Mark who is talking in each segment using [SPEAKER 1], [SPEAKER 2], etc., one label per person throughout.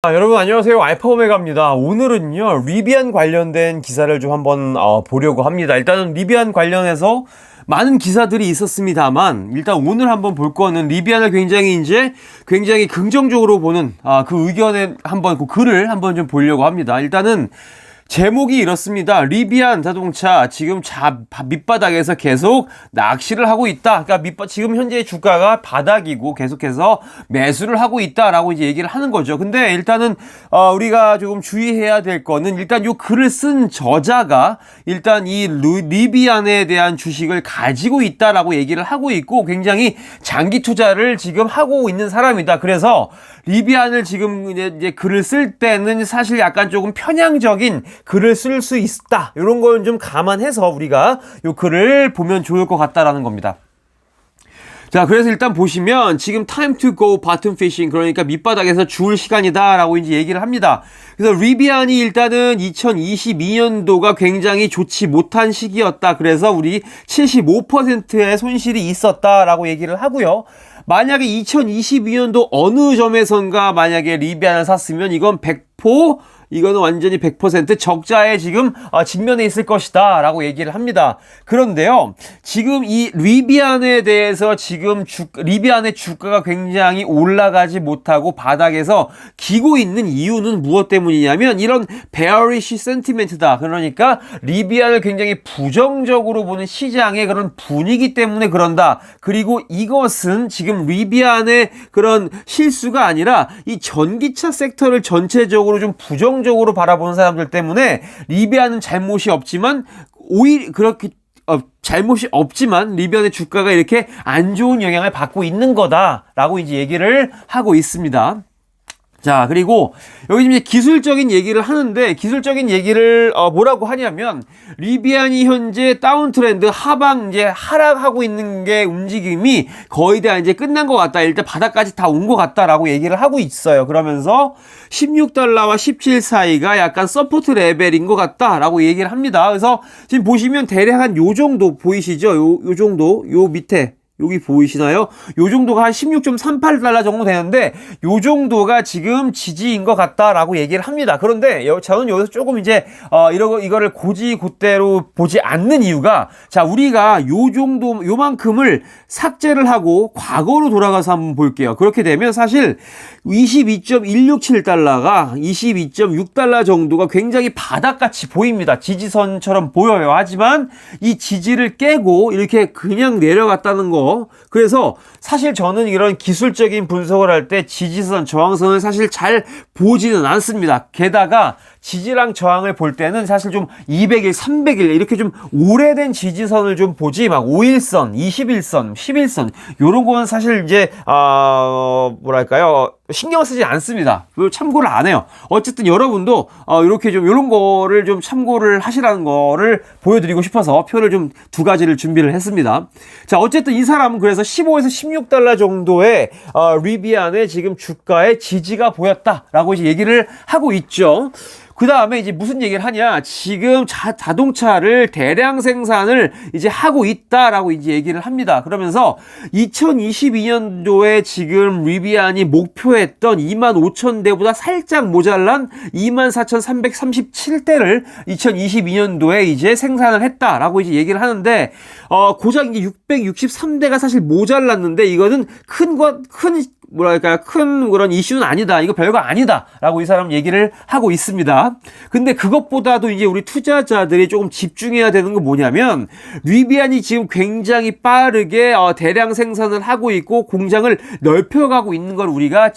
[SPEAKER 1] 여러분 안녕하세요. 알파오메가입니다. 오늘은요 리비안 관련된 기사를 좀 한번 보려고 합니다. 일단은 리비안 관련해서 많은 기사들이 있었습니다만 일단 오늘 한번 볼 거는 리비안을 굉장히 긍정적으로 보는 그 의견에 한번 그 글을 한번 좀 보려고 합니다. 일단은 제목이 이렇습니다. 리비안 자동차 지금 밑바닥에서 계속 낚시를 하고 있다. 그러니까 지금 현재 주가가 바닥이고 계속해서 매수를 하고 있다라고 이제 얘기를 하는 거죠. 근데 일단은 우리가 조금 주의해야 될 거는 일단 요 글을 쓴 저자가 일단 이 리비안에 대한 주식을 가지고 있다라고 얘기를 하고 있고 굉장히 장기 투자를 지금 하고 있는 사람이다. 그래서 리비안을 지금 이제 글을 쓸 때는 사실 약간 조금 편향적인 글을 쓸 수 있다. 이런 걸 좀 감안해서 우리가 이 글을 보면 좋을 것 같다라는 겁니다. 자, 그래서 일단 보시면 지금 time to go bottom fishing, 그러니까 밑바닥에서 주울 시간이다라고 이제 얘기를 합니다. 그래서 리비안이 일단은 2022년도가 굉장히 좋지 못한 시기였다. 그래서 우리 75%의 손실이 있었다라고 얘기를 하고요. 만약에 2022년도 어느 점에선가 만약에 리비안을 샀으면 이건 100%, 이거는 완전히 100% 적자에 지금 직면해 있을 것이다 라고 얘기를 합니다. 그런데요, 지금 이 리비안에 대해서 지금 리비안의 주가가 굉장히 올라가지 못하고 바닥에서 기고 있는 이유는 무엇 때문이냐면 이런 bearish sentiment다. 그러니까 리비안을 굉장히 부정적으로 보는 시장의 그런 분위기 때문에 그런다. 그리고 이것은 지금 리비안의 그런 실수가 아니라 이 전기차 섹터를 전체적으로 좀 부정적으로 바라보는 사람들 때문에 리비안은 잘못이 없지만 오히려 그렇게 잘못이 없지만 리비안의 주가가 이렇게 안 좋은 영향을 받고 있는 거다라고 이제 얘기를 하고 있습니다. 자, 그리고 여기 이제 기술적인 얘기를 하는데 기술적인 얘기를 뭐라고 하냐면 리비안이 현재 다운 트렌드 이제 하락하고 있는 게 움직임이 거의 다 이제 끝난 것 같다. 일단 바닥까지 다 온 것 같다라고 얘기를 하고 있어요. 그러면서 16달러와 17 사이가 약간 서포트 레벨인 것 같다라고 얘기를 합니다. 그래서 지금 보시면 대략 한 요 정도 보이시죠? 요 정도, 요 밑에 여기 보이시나요? 요 정도가 한 16.38달러 정도 되는데 요 정도가 지금 지지인 것 같다라고 얘기를 합니다. 그런데 저는 여기서 조금 이제 이거를 곧대로 보지 않는 이유가 자, 우리가 요 정도 요만큼을 삭제를 하고 과거로 돌아가서 한번 볼게요. 그렇게 되면 사실 22.167달러가 22.6달러 정도가 굉장히 바닥같이 보입니다. 지지선처럼 보여요. 하지만 이 지지를 깨고 이렇게 그냥 내려갔다는 거. 그래서 사실 저는 이런 기술적인 분석을 할 때 지지선, 저항선을 사실 잘 보지는 않습니다. 게다가 지지랑 저항을 볼 때는 사실 좀 200일, 300일 이렇게 좀 오래된 지지선을 좀 보지 막 5일선, 21선, 11선 요런 거는 사실 이제 뭐랄까요? 신경 쓰지 않습니다. 참고를 안 해요. 어쨌든 여러분도 이렇게 좀 이런 거를 좀 참고를 하시라는 거를 보여드리고 싶어서 표를 좀 두 가지를 준비를 했습니다. 자, 어쨌든 이 사람은 그래서 15에서 16달러 정도의 리비안의 지금 주가의 지지가 보였다라고 이제 얘기를 하고 있죠. 그 다음에 이제 무슨 얘기를 하냐. 지금 자동차를 대량 생산을 이제 하고 있다라고 이제 얘기를 합니다. 그러면서 2022년도에 지금 리비안이 목표했던 25,000대보다 살짝 모자란 24,337대를 2022년도에 이제 생산을 했다라고 이제 얘기를 하는데, 고작 이제 663대가 사실 모자랐는데 이거는 큰 그런 이슈는 아니다. 이거 별거 아니다. 라고 이 사람 얘기를 하고 있습니다. 근데 그것보다도 이제 우리 투자자들이 조금 집중해야 되는 건 뭐냐면, 리비안이 지금 굉장히 빠르게 대량 생산을 하고 있고 공장을 넓혀가고 있는 걸 우리가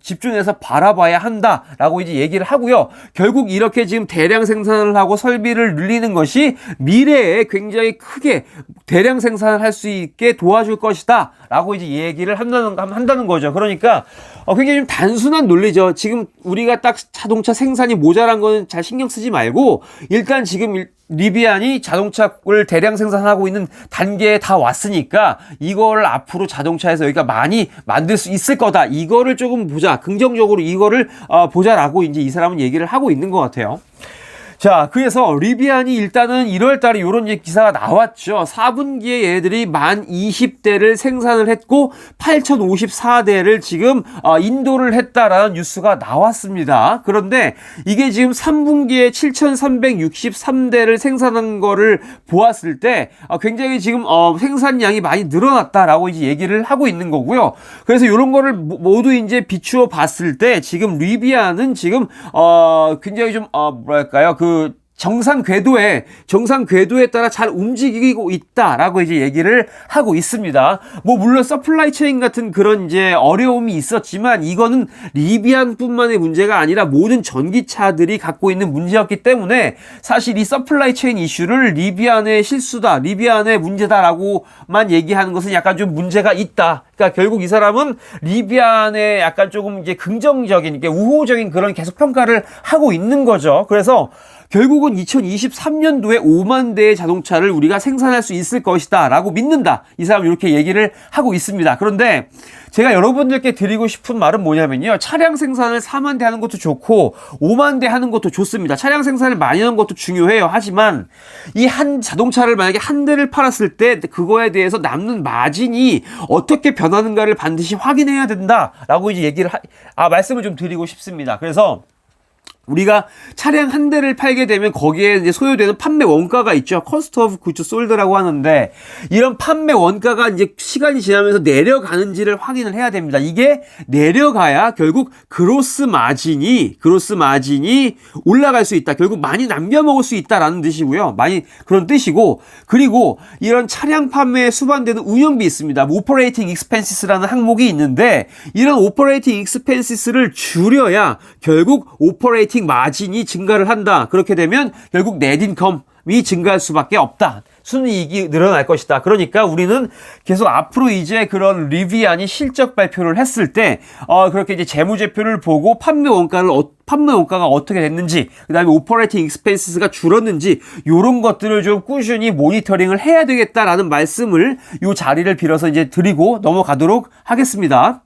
[SPEAKER 1] 집중해서 바라봐야 한다. 라고 이제 얘기를 하고요. 결국 이렇게 지금 대량 생산을 하고 설비를 늘리는 것이 미래에 굉장히 크게 대량 생산을 할 수 있게 도와줄 것이다. 라고 이제 얘기를 한다는 거죠. 그러니까 굉장히 좀 단순한 논리죠. 지금 우리가 딱 자동차 생산이 모자란 건 잘 신경 쓰지 말고 일단 지금 리비안이 자동차를 대량 생산하고 있는 단계에 다 왔으니까 이거를 앞으로 자동차에서 여기가 많이 만들 수 있을 거다. 이거를 조금 보자. 긍정적으로 이거를 보자라고 이제 이 사람은 얘기를 하고 있는 것 같아요. 자, 그래서 리비안이 일단은 1월 달에 요런 기사가 나왔죠. 4분기에 얘들이 1020대를 생산을 했고 8054대를 지금 인도를 했다라는 뉴스가 나왔습니다. 그런데 이게 지금 3분기에 7363대를 생산한 거를 보았을 때 굉장히 지금 생산량이 많이 늘어났다라고 이제 얘기를 하고 있는 거고요. 그래서 요런 거를 모두 이제 비추어 봤을 때 지금 리비안은 지금 굉장히 좀 뭐랄까요? 정상 궤도에 따라 잘 움직이고 있다라고 이제 얘기를 하고 있습니다. 뭐 물론 서플라이 체인 같은 그런 이제 어려움이 있었지만 이거는 리비안뿐만의 문제가 아니라 모든 전기차들이 갖고 있는 문제였기 때문에 사실 이 서플라이 체인 이슈를 리비안의 실수다, 리비안의 문제다라고만 얘기하는 것은 약간 좀 문제가 있다. 그러니까 결국 이 사람은 리비안의 약간 조금 이제 긍정적인, 우호적인 그런 계속 평가를 하고 있는 거죠. 그래서 결국은 2023년도에 5만 대의 자동차를 우리가 생산할 수 있을 것이다 라고 믿는다. 이 사람은 이렇게 얘기를 하고 있습니다. 그런데 제가 여러분들께 드리고 싶은 말은 뭐냐면요. 차량 생산을 4만 대 하는 것도 좋고 5만 대 하는 것도 좋습니다. 차량 생산을 많이 하는 것도 중요해요. 하지만 이 한 자동차를 만약에 한 대를 팔았을 때 그거에 대해서 남는 마진이 어떻게 변하는가를 반드시 확인해야 된다라고 이제 말씀을 좀 드리고 싶습니다. 그래서 우리가 차량 한 대를 팔게 되면 거기에 이제 소요되는 판매 원가가 있죠. Cost of Goods Sold라고 하는데 이런 판매 원가가 이제 시간이 지나면서 내려가는지를 확인을 해야 됩니다. 이게 내려가야 결국 그로스 마진이 올라갈 수 있다. 결국 많이 남겨 먹을 수 있다라는 뜻이고요. 많이 그런 뜻이고, 그리고 이런 차량 판매에 수반되는 운영비 있습니다. Operating Expenses라는 항목이 있는데 이런 Operating Expenses를 줄여야 결국 Operating 마진이 증가를 한다. 그렇게 되면 결국 넷인컴이 증가할 수밖에 없다. 순이익이 늘어날 것이다. 그러니까 우리는 계속 앞으로 이제 그런 리비안이 실적 발표를 했을 때 그렇게 이제 재무제표를 보고 판매 원가가 어떻게 됐는지, 그다음에 오퍼레이팅 익스펜스가 줄었는지 요런 것들을 좀 꾸준히 모니터링을 해야 되겠다라는 말씀을 요 자리를 빌어서 이제 드리고 넘어가도록 하겠습니다.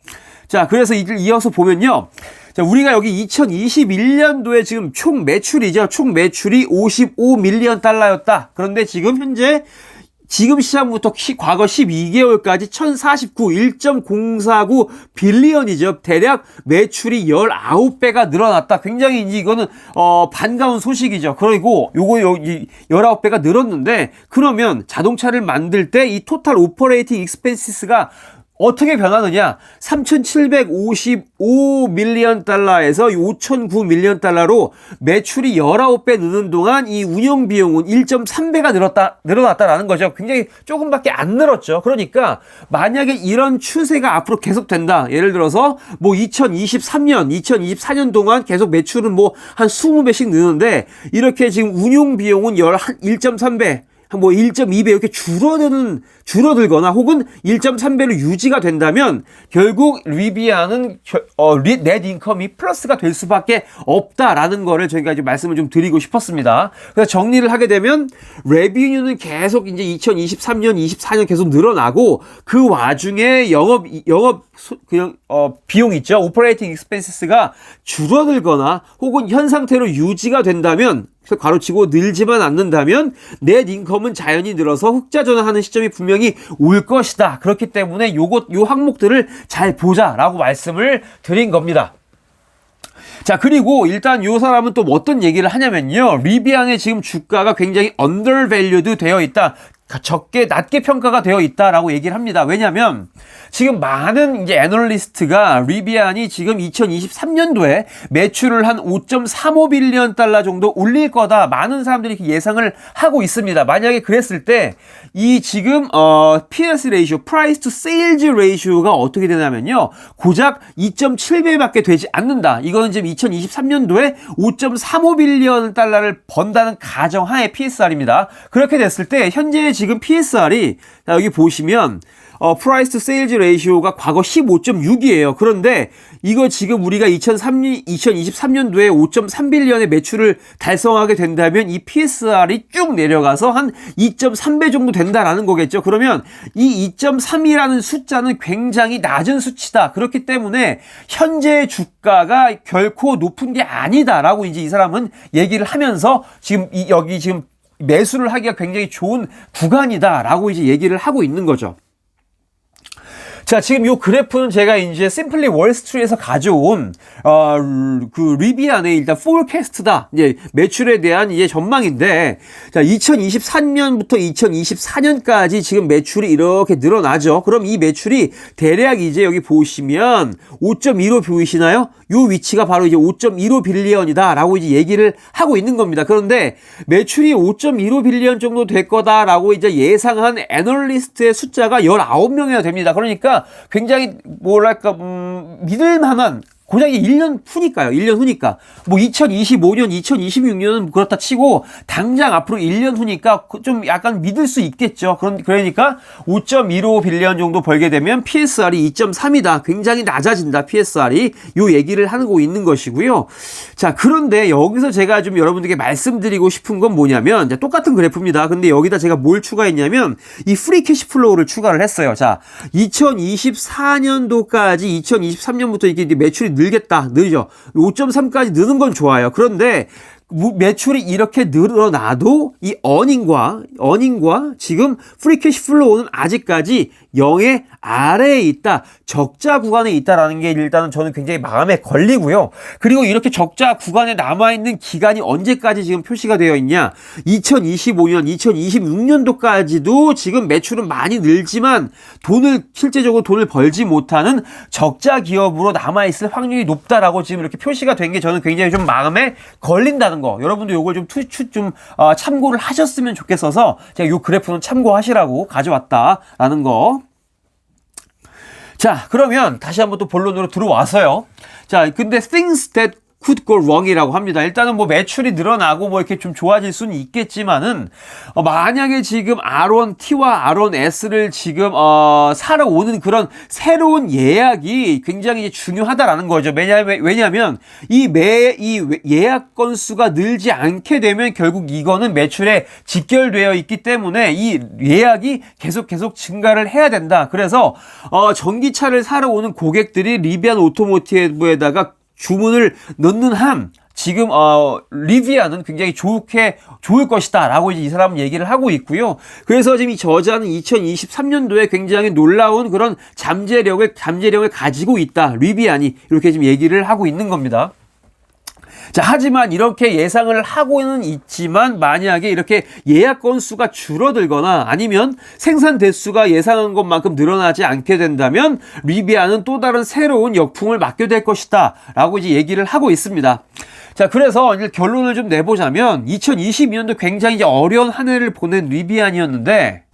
[SPEAKER 1] 자, 그래서 이어서 보면요. 자, 우리가 여기 2021년도에 지금 총 매출이죠. 총 매출이 55밀리언 달러였다. 그런데 지금 시장부터 과거 12개월까지 1049, 1.049 빌리언이죠. 대략 매출이 19배가 늘어났다. 굉장히 이제 이거는 반가운 소식이죠. 그리고 요거 19배가 늘었는데, 그러면 자동차를 만들 때 이 토탈 오퍼레이팅 익스펜시스가 어떻게 변하느냐? 3,755밀리언 달러에서 5,009밀리언 달러로 매출이 19배 느는 동안 이 운영 비용은 1.3배가 늘어났다라는 거죠. 굉장히 조금밖에 안 늘었죠. 그러니까 만약에 이런 추세가 앞으로 계속된다. 예를 들어서 뭐 2023년, 2024년 동안 계속 매출은 뭐 한 20배씩 느는데 이렇게 지금 운용 비용은 1.3배, 뭐 1.2배 이렇게 줄어들거나 혹은 1.3배로 유지가 된다면 결국 리비안은 넷 인컴이 플러스가 될 수밖에 없다라는 거를 저희가 이제 말씀을 좀 드리고 싶었습니다. 그래서 정리를 하게 되면 레비뉴는 계속 이제 2023년, 24년 계속 늘어나고 그 와중에 비용 있죠. 오퍼레이팅 익스펜스가 줄어들거나 혹은 현 상태로 유지가 된다면, 가로치고 늘지만 않는다면 넷 인컴은 자연히 늘어서 흑자 전환하는 시점이 분명히 올 것이다. 그렇기 때문에 요 항목들을 잘 보자라고 말씀을 드린 겁니다. 자, 그리고 일단 요 사람은 또 어떤 얘기를 하냐면요. 리비안의 지금 주가가 굉장히 undervalued 되어 있다. 낮게 평가가 되어 있다라고 얘기를 합니다. 왜냐면 지금 많은 이제 애널리스트가 리비안이 지금 2023년도에 매출을 한 5.35빌리언 달러 정도 올릴 거다. 많은 사람들이 이렇게 예상을 하고 있습니다. 만약에 그랬을 때 이 지금 PS 레이쇼, 프라이스 투 세일즈 레이쇼가 어떻게 되냐면요. 고작 2.7배밖에 되지 않는다. 이거는 지금 2023년도에 5.35빌리언 달러를 번다는 가정하에 PSR입니다. 그렇게 됐을 때 현재의 지금 PSR이 여기 보시면 프라이스 세일즈 레이시오가 과거 15.6이에요. 그런데 이거 지금 우리가 2023년도에 5.3빌리언의 매출을 달성하게 된다면 이 PSR이 쭉 내려가서 한 2.3배 정도 된다라는 거겠죠. 그러면 이 2.3이라는 숫자는 굉장히 낮은 수치다. 그렇기 때문에 현재 주가가 결코 높은 게 아니다라고 이제 이 사람은 얘기를 하면서 지금 여기 지금 매수를 하기가 굉장히 좋은 구간이다라고 이제 얘기를 하고 있는 거죠. 자, 지금 요 그래프는 제가 이제 심플리 월스트리트에서 가져온 그 리비안의 일단 포캐스트다. 이제 매출에 대한 이제 전망인데, 자, 2023년부터 2024년까지 지금 매출이 이렇게 늘어나죠. 그럼 이 매출이 대략 이제 여기 보시면 5.15 보이시나요? 요 위치가 바로 이제 5.15 빌리언이다라고 이제 얘기를 하고 있는 겁니다. 그런데 매출이 5.15 빌리언 정도 될 거다라고 이제 예상한 애널리스트의 숫자가 19명이나 됩니다. 그러니까 굉장히 뭐랄까 믿을 만한 고작이 1년 후니까요. 1년 후니까. 뭐 2025년, 2026년은 그렇다 치고 당장 앞으로 1년 후니까 좀 약간 믿을 수 있겠죠. 그러니까 5.15 빌리언 정도 벌게 되면 PSR이 2.3이다. 굉장히 낮아진다. PSR이. 요 얘기를 하고 있는 것이고요. 자, 그런데 여기서 제가 좀 여러분들께 말씀드리고 싶은 건 뭐냐면 이제 똑같은 그래프입니다. 근데 여기다 제가 뭘 추가했냐면 이 프리 캐시 플로우를 추가를 했어요. 자, 2024년도까지 2023년부터 이게 매출이 늘죠. 5.3까지 느는 건 좋아요. 그런데 매출이 이렇게 늘어나도 이 어닝과 지금 프리캐시 플로우는 아직까지 0의 아래에 있다. 적자 구간에 있다라는 게 일단은 저는 굉장히 마음에 걸리고요. 그리고 이렇게 적자 구간에 남아있는 기간이 언제까지 지금 표시가 되어 있냐. 2025년, 2026년도까지도 지금 매출은 많이 늘지만 실제적으로 돈을 벌지 못하는 적자 기업으로 남아있을 확률이 높다라고 지금 이렇게 표시가 된 게 저는 굉장히 좀 마음에 걸린다는 거. 여러분도 요걸 좀 참고를 하셨으면 좋겠어서 제가 요 그래프는 참고하시라고 가져왔다라는 거. 자, 그러면 다시 한번 또 본론으로 들어와서요. 자, 근데 things that could go wrong이라고 합니다. 일단은 뭐 매출이 늘어나고 뭐 이렇게 좀 좋아질 수는 있겠지만은 만약에 지금 R1T와 R1S를 지금 사러 오는 그런 새로운 예약이 굉장히 중요하다라는 거죠. 왜냐하면 이 예약 건수가 늘지 않게 되면 결국 이거는 매출에 직결되어 있기 때문에 이 예약이 계속 증가를 해야 된다. 그래서 전기차를 사러 오는 고객들이 리비안 오토모티브에다가 주문을 넣는 한 지금 리비안은 굉장히 좋을 것이다 라고 이제 이 사람은 얘기를 하고 있고요. 그래서 지금 이 저자는 2023년도에 굉장히 놀라운 그런 잠재력을 가지고 있다. 리비안이 이렇게 지금 얘기를 하고 있는 겁니다. 자, 하지만 이렇게 예상을 하고는 있지만 만약에 이렇게 예약 건수가 줄어들거나 아니면 생산 대수가 예상한 것만큼 늘어나지 않게 된다면 리비안은 또 다른 새로운 역풍을 맞게 될 것이다 라고 이제 얘기를 하고 있습니다. 자, 그래서 이제 결론을 좀 내보자면 2022년도 굉장히 이제 어려운 한 해를 보낸 리비안이었는데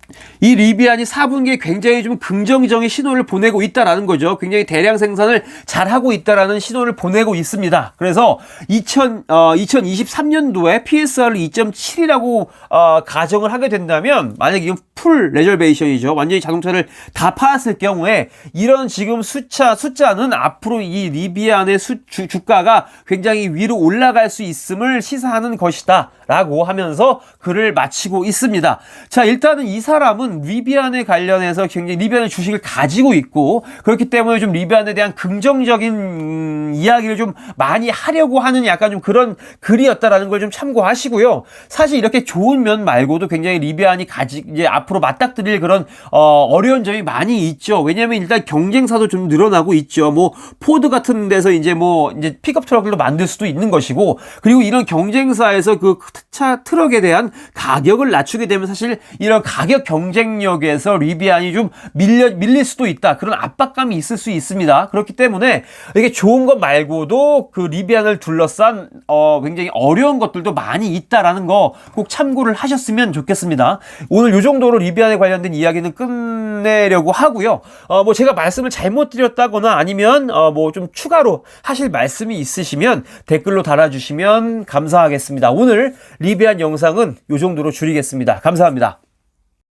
[SPEAKER 1] 이 리비안이 4분기에 굉장히 좀 긍정적인 신호를 보내고 있다라는 거죠. 굉장히 대량 생산을 잘하고 있다라는 신호를 보내고 있습니다. 그래서 2023년도에 PSR을 2.7이라고 가정을 하게 된다면 만약에 이건 풀 레저베이션이죠. 완전히 자동차를 다 팔았을 경우에 이런 지금 숫자는 앞으로 이 리비안의 주가가 굉장히 위로 올라갈 수 있음을 시사하는 것이다 라고 하면서 글을 마치고 있습니다. 자, 일단은 이 사람은 리비안에 관련해서 굉장히 리비안의 주식을 가지고 있고 그렇기 때문에 좀 리비안에 대한 긍정적인 이야기를 좀 많이 하려고 하는 약간 좀 그런 글이었다라는 걸 좀 참고하시고요. 사실 이렇게 좋은 면 말고도 굉장히 리비안이 이제 앞으로 맞닥뜨릴 그런 어려운 점이 많이 있죠. 왜냐하면 일단 경쟁사도 좀 늘어나고 있죠. 뭐 포드 같은 데서 이제 픽업 트럭들도 만들 수도 있는 것이고 그리고 이런 경쟁사에서 그 트럭에 대한 가격을 낮추게 되면 사실 이런 가격 경쟁력에서 리비안이 좀 밀릴 수도 있다. 그런 압박감이 있을 수 있습니다. 그렇기 때문에 이게 좋은 것 말고도 그 리비안을 둘러싼 굉장히 어려운 것들도 많이 있다라는 거 꼭 참고를 하셨으면 좋겠습니다. 오늘 이 정도로 리비안에 관련된 이야기는 끝내려고 하고요. 뭐 제가 말씀을 잘못 드렸다거나 아니면 뭐 좀 추가로 하실 말씀이 있으시면 댓글로 달아주시면 감사하겠습니다. 오늘 리비안 영상은 이 정도로 줄이겠습니다. 감사합니다.